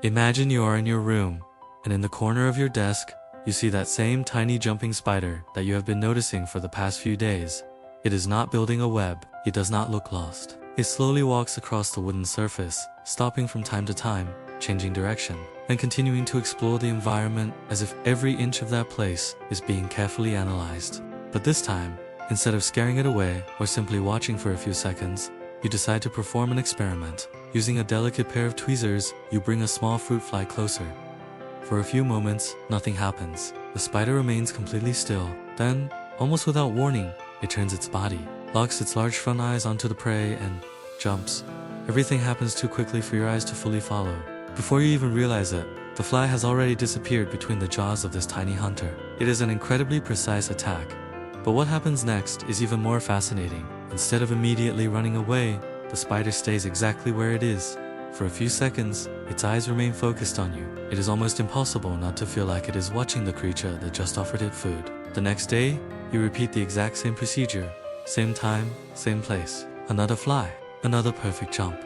Imagine you are in your room, and in the corner of your desk, you see that same tiny jumping spider that you have been noticing for the past few days. It is not building a web, it does not look lost. It slowly walks across the wooden surface, stopping from time to time, changing direction, and continuing to explore the environment as if every inch of that place is being carefully analyzed. But this time, instead of scaring it away or simply watching for a few seconds, you decide to perform an experiment. Using a delicate pair of tweezers, you bring a small fruit fly closer. For a few moments, nothing happens. The spider remains completely still. Then, almost without warning, it turns its body, locks its large front eyes onto the prey, and jumps. Everything happens too quickly for your eyes to fully follow. Before you even realize it, the fly has already disappeared between the jaws of this tiny hunter. It is an incredibly precise attack. But what happens next is even more fascinating. Instead of immediately running away, the spider stays exactly where it is. For a few seconds, its eyes remain focused on you. It is almost impossible not to feel like it is watching the creature that just offered it food. The next day, you repeat the exact same procedure. Same time, same place. Another fly, another perfect jump.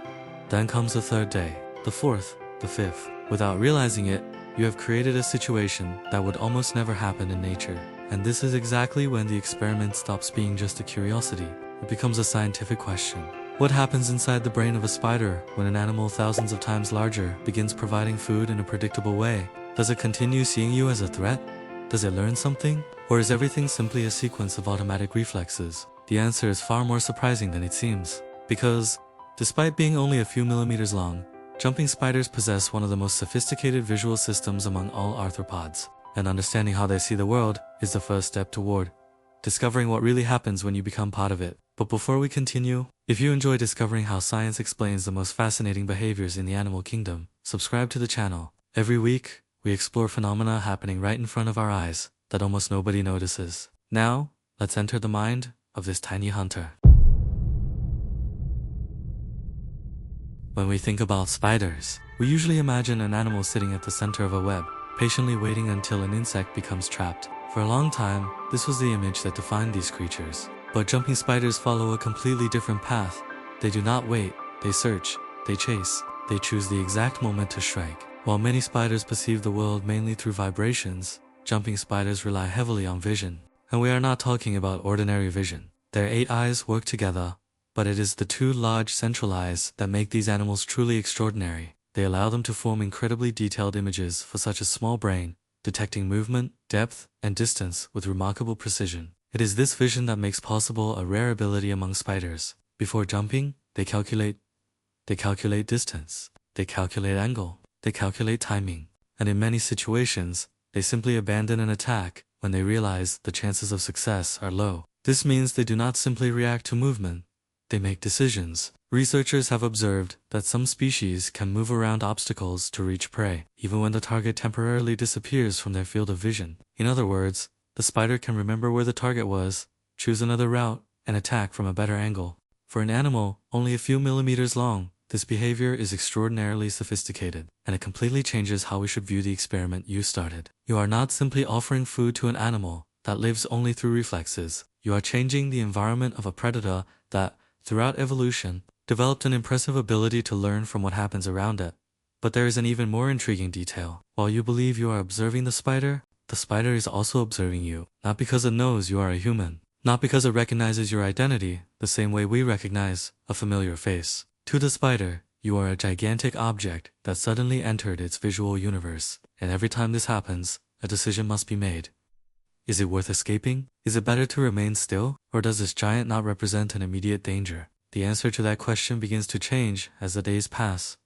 Then comes the third day, the fourth, the fifth. Without realizing it, you have created a situation that would almost never happen in nature. And this is exactly when the experiment stops being just a curiosity. It becomes a scientific question. What happens inside the brain of a spider when an animal thousands of times larger begins providing food in a predictable way? Does it continue seeing you as a threat? Does it learn something? Or is everything simply a sequence of automatic reflexes? The answer is far more surprising than it seems. Because, despite being only a few millimeters long, jumping spiders possess one of the most sophisticated visual systems among all arthropods. And understanding how they see the world is the first step toward discovering what really happens when you become part of it. But before we continue, if you enjoy discovering how science explains the most fascinating behaviors in the animal kingdom, subscribe to the channel. Every week, we explore phenomena happening right in front of our eyes that almost nobody notices. Now, let's enter the mind of this tiny hunter. When we think about spiders, we usually imagine an animal sitting at the center of a web, patiently waiting until an insect becomes trapped. For a long time, this was the image that defined these creatures. But jumping spiders follow a completely different path. They do not wait, they search, they chase, they choose the exact moment to strike. While many spiders perceive the world mainly through vibrations, jumping spiders rely heavily on vision. And we are not talking about ordinary vision. Their 8 eyes work together, but it is the 2 large central eyes that make these animals truly extraordinary. They allow them to form incredibly detailed images for such a small brain, detecting movement, depth, and distance with remarkable precision. It is this vision that makes possible a rare ability among spiders. Before jumping, they calculate distance, they calculate angle, they calculate timing, and in many situations, they simply abandon an attack when they realize the chances of success are low. This means they do not simply react to movement, they make decisions. Researchers have observed that some species can move around obstacles to reach prey, even when the target temporarily disappears from their field of vision. In other words, the spider can remember where the target was, choose another route, and attack from a better angle. For an animal only a few millimeters long, this behavior is extraordinarily sophisticated, and it completely changes how we should view the experiment you started. You are not simply offering food to an animal that lives only through reflexes. You are changing the environment of a predator that, throughout evolution, developed an impressive ability to learn from what happens around it. But there is an even more intriguing detail. While you believe you are observing the spider is also observing you, not because it knows you are a human, not because it recognizes your identity the same way we recognize a familiar face. To the spider, you are a gigantic object that suddenly entered its visual universe, and every time this happens, a decision must be made. Is it worth escaping? Is it better to remain still? Or does this giant not represent an immediate danger? The answer to that question begins to change as the days pass.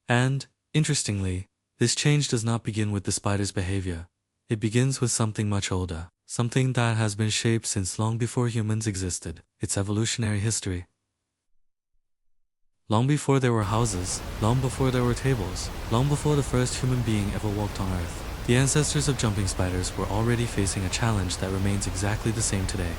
And, interestingly, this change does not begin with the spider's behavior. It begins with something much older, something that has been shaped since long before humans existed, its evolutionary history. Long before there were houses, long before there were tables, long before the first human being ever walked on Earth, the ancestors of jumping spiders were already facing a challenge that remains exactly the same today.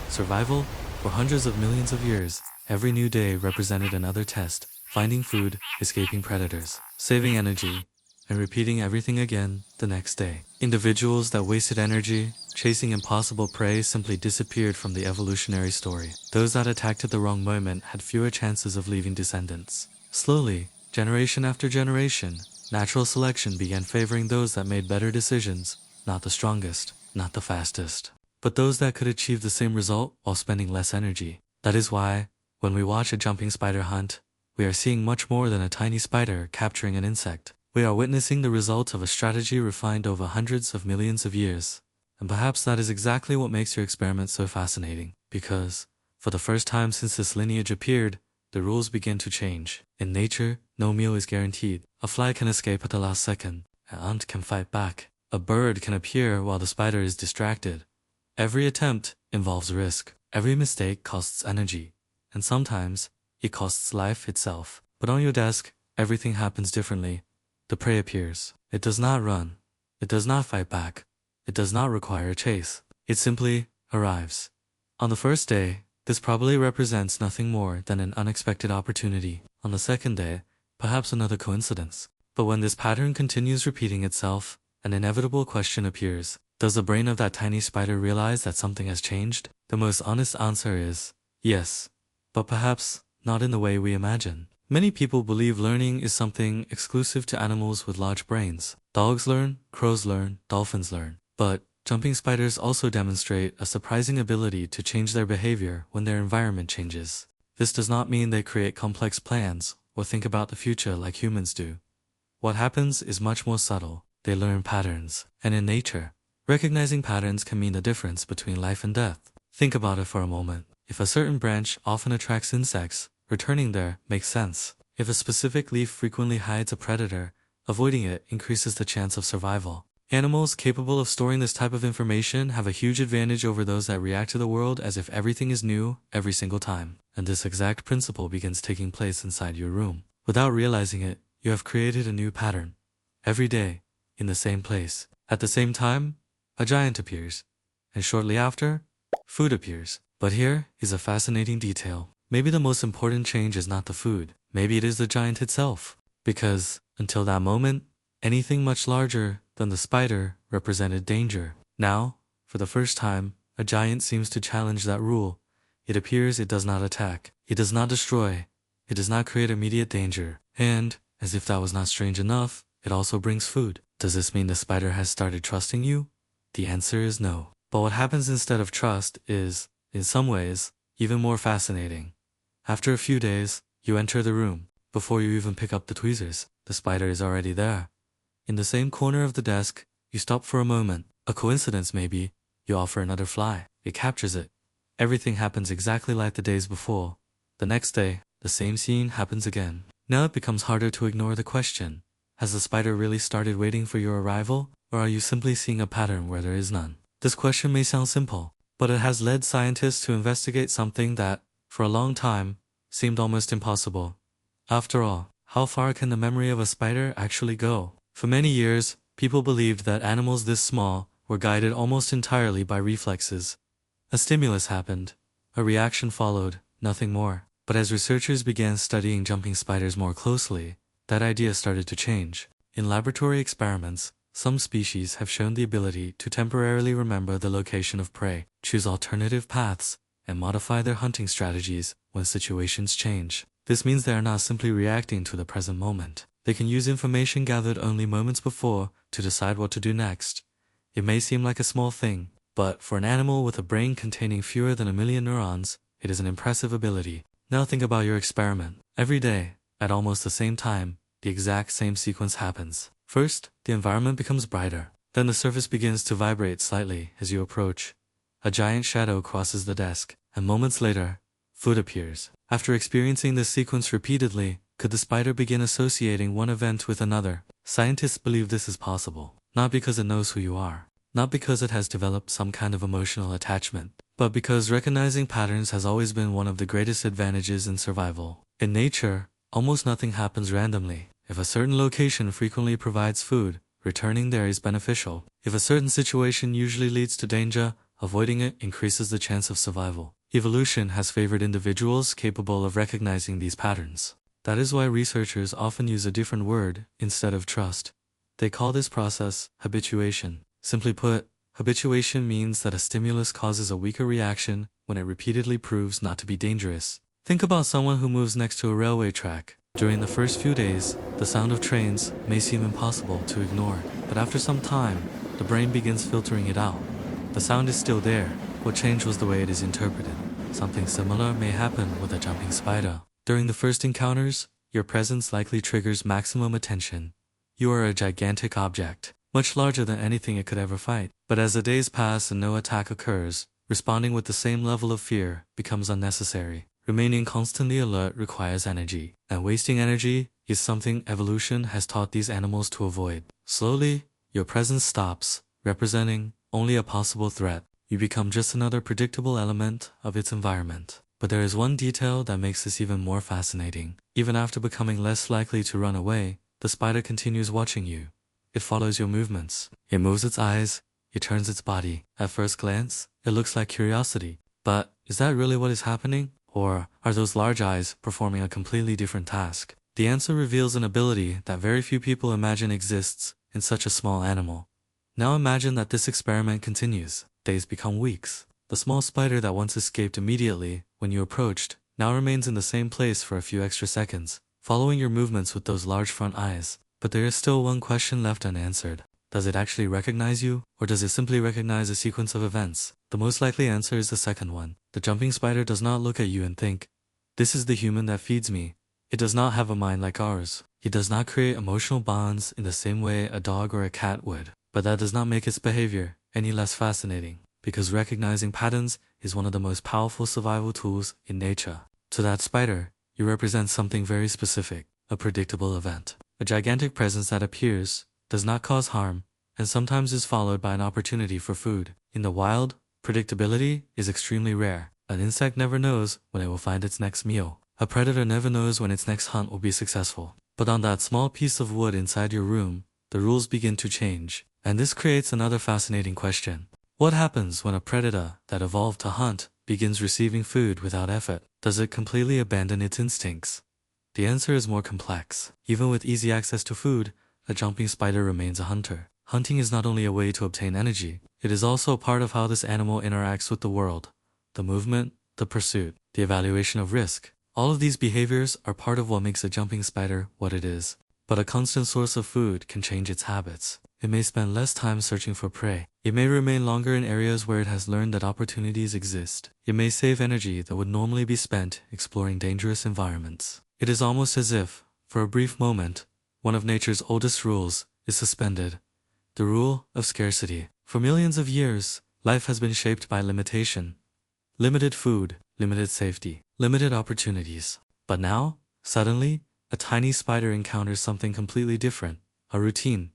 Survival. For hundreds of millions of years, every new day represented another test, finding food, escaping predators, saving energy, and repeating everything again the next day. Individuals that wasted energy, chasing impossible prey simply disappeared from the evolutionary story. Those that attacked at the wrong moment had fewer chances of leaving descendants. Slowly, generation after generation, Natural selection began favoring those that made better decisions, not the strongest, not the fastest, but those that could achieve the same result while spending less energy. That is why, when we watch a jumping spider hunt, we are seeing much more than a tiny spider capturing an insect. We are witnessing the result of a strategy refined over hundreds of millions of years. And perhaps that is exactly what makes your experiment so fascinating, because, for the first time since this lineage appeared, the rules begin to change. In nature, no meal is guaranteed. A fly can escape at the last second. An ant can fight back. A bird can appear while the spider is distracted. Every attempt involves risk. Every mistake costs energy. And sometimes, it costs life itself. But on your desk, everything happens differently. The prey appears. It does not run. It does not fight back. It does not require a chase. It simply arrives. On the first day, this probably represents nothing more than an unexpected opportunity. On the second day, perhaps another coincidence. But when this pattern continues repeating itself, an inevitable question appears. Does the brain of that tiny spider realize that something has changed? The most honest answer is yes, but perhaps not in the way we imagine. Many people believe learning is something exclusive to animals with large brains. Dogs learn, crows learn, dolphins learn. But jumping spiders also demonstrate a surprising ability to change their behavior when their environment changes. This does not mean they create complex plans or think about the future like humans do. What happens is much more subtle. They learn patterns. And in nature, recognizing patterns can mean the difference between life and death. Think about it for a moment. If a certain branch often attracts insects, returning there makes sense. If a specific leaf frequently hides a predator, avoiding it increases the chance of survival. Animals capable of storing this type of information have a huge advantage over those that react to the world as if everything is new every single time. And this exact principle begins taking place inside your room. Without realizing it, you have created a new pattern. Every day, in the same place. At the same time, a giant appears. And shortly after, food appears. But here is a fascinating detail. Maybe the most important change is not the food. Maybe it is the giant itself. Because, until that moment, anything much larger than the spider represented danger. Now, for the first time, a giant seems to challenge that rule. It appears it does not attack. It does not destroy. It does not create immediate danger. And, as if that was not strange enough, it also brings food. Does this mean the spider has started trusting you? The answer is no. But what happens instead of trust is, in some ways, even more fascinating. After a few days, you enter the room. Before you even pick up the tweezers, the spider is already there. In the same corner of the desk, you stop for a moment. A coincidence maybe. You offer another fly. It captures it. Everything happens exactly like the days before. The next day, the same scene happens again. Now it becomes harder to ignore the question. Has the spider really started waiting for your arrival, or are you simply seeing a pattern where there is none? This question may sound simple, but it has led scientists to investigate something that, for a long time, seemed almost impossible. After all, how far can the memory of a spider actually go? For many years, people believed that animals this small were guided almost entirely by reflexes. A stimulus happened. A reaction followed, nothing more. But as researchers began studying jumping spiders more closely, that idea started to change. In laboratory experiments, some species have shown the ability to temporarily remember the location of prey, choose alternative paths, and modify their hunting strategies when situations change. This means they are not simply reacting to the present moment. They can use information gathered only moments before to decide what to do next. It may seem like a small thing, but for an animal with a brain containing fewer than 1 million neurons, it is an impressive ability. Now think about your experiment. Every day, at almost the same time, the exact same sequence happens. First, the environment becomes brighter. Then the surface begins to vibrate slightly as you approach. A giant shadow crosses the desk, and moments later, food appears. After experiencing this sequence repeatedly, could the spider begin associating one event with another? Scientists believe this is possible, not because it knows who you are, not because it has developed some kind of emotional attachment, but because recognizing patterns has always been one of the greatest advantages in survival. In nature, almost nothing happens randomly. If a certain location frequently provides food, returning there is beneficial. If a certain situation usually leads to danger, avoiding it increases the chance of survival. Evolution has favored individuals capable of recognizing these patterns. That is why researchers often use a different word instead of trust. They call this process habituation. Simply put, habituation means that a stimulus causes a weaker reaction when it repeatedly proves not to be dangerous. Think about someone who moves next to a railway track. During the first few days, the sound of trains may seem impossible to ignore, but after some time, the brain begins filtering it out. The sound is still there. What changed was the way it is interpreted. Something similar may happen with a jumping spider. During the first encounters, your presence likely triggers maximum attention. You are a gigantic object, much larger than anything it could ever fight. But as the days pass and no attack occurs, responding with the same level of fear becomes unnecessary. Remaining constantly alert requires energy, and wasting energy is something evolution has taught these animals to avoid. Slowly, your presence stops, representing only a possible threat. You become just another predictable element of its environment. But there is one detail that makes this even more fascinating. Even after becoming less likely to run away, the spider continues watching you. It follows your movements. It moves its eyes. It turns its body. At first glance, it looks like curiosity. But is that really what is happening? Or are those large eyes performing a completely different task? The answer reveals an ability that very few people imagine exists in such a small animal. Now imagine that this experiment continues. Days become weeks. The small spider that once escaped immediately when you approached now remains in the same place for a few extra seconds, following your movements with those large front eyes. But there is still one question left unanswered. Does it actually recognize you, or does it simply recognize a sequence of events? The most likely answer is the second one. The jumping spider does not look at you and think, "This is the human that feeds me." It does not have a mind like ours. It does not create emotional bonds in the same way a dog or a cat would. But that does not make its behavior any less fascinating, because recognizing patterns is one of the most powerful survival tools in nature. To that spider, you represent something very specific, a predictable event. A gigantic presence that appears, does not cause harm, and sometimes is followed by an opportunity for food. In the wild, predictability is extremely rare. An insect never knows when it will find its next meal. A predator never knows when its next hunt will be successful. But on that small piece of wood inside your room, the rules begin to change. And this creates another fascinating question. What happens when a predator that evolved to hunt begins receiving food without effort? Does it completely abandon its instincts? The answer is more complex. Even with easy access to food, a jumping spider remains a hunter. Hunting is not only a way to obtain energy, it is also a part of how this animal interacts with the world. The movement, the pursuit, the evaluation of risk. All of these behaviors are part of what makes a jumping spider what it is. But a constant source of food can change its habits. It may spend less time searching for prey. It may remain longer in areas where it has learned that opportunities exist. It may save energy that would normally be spent exploring dangerous environments. It is almost as if, for a brief moment, one of nature's oldest rules is suspended. The rule of scarcity. For millions of years, life has been shaped by limitation. Limited food, limited safety, limited opportunities. But now, suddenly, a tiny spider encounters something completely different, a routine.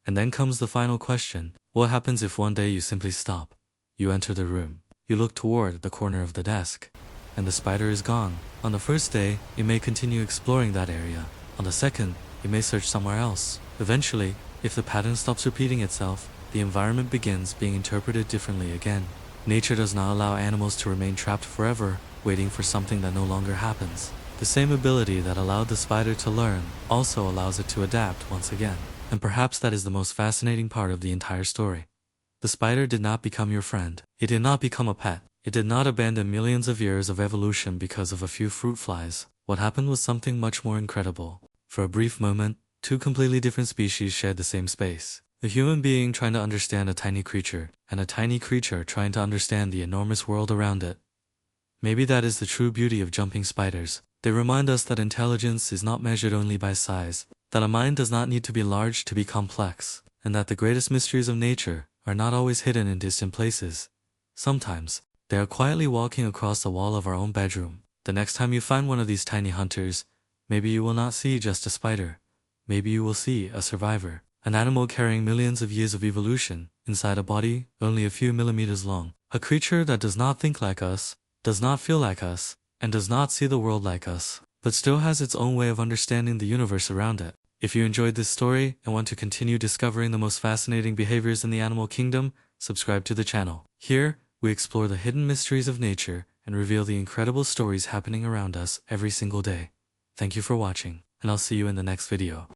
And then comes the final question. What happens if one day you simply stop? You enter the room. You look toward the corner of the desk, and the spider is gone. On the first day, it may continue exploring that area. On the second, it may search somewhere else. Eventually, if the pattern stops repeating itself, the environment begins being interpreted differently again. Nature does not allow animals to remain trapped forever, waiting for something that no longer happens. The same ability that allowed the spider to learn also allows it to adapt once again. And perhaps that is the most fascinating part of the entire story. The spider did not become your friend. It did not become a pet. It did not abandon millions of years of evolution because of a few fruit flies. What happened was something much more incredible. For a brief moment, two completely different species shared the same space. A human being trying to understand a tiny creature, and a tiny creature trying to understand the enormous world around it. Maybe that is the true beauty of jumping spiders. They remind us that intelligence is not measured only by size, that a mind does not need to be large to be complex, and that the greatest mysteries of nature are not always hidden in distant places. Sometimes, they are quietly walking across the wall of our own bedroom. The next time you find one of these tiny hunters, maybe you will not see just a spider. Maybe you will see a survivor, an animal carrying millions of years of evolution inside a body only a few millimeters long. A creature that does not think like us, does not feel like us, and does not see the world like us, but still has its own way of understanding the universe around it. If you enjoyed this story and want to continue discovering the most fascinating behaviors in the animal kingdom, subscribe to the channel. Here, we explore the hidden mysteries of nature and reveal the incredible stories happening around us every single day. Thank you for watching, and I'll see you in the next video.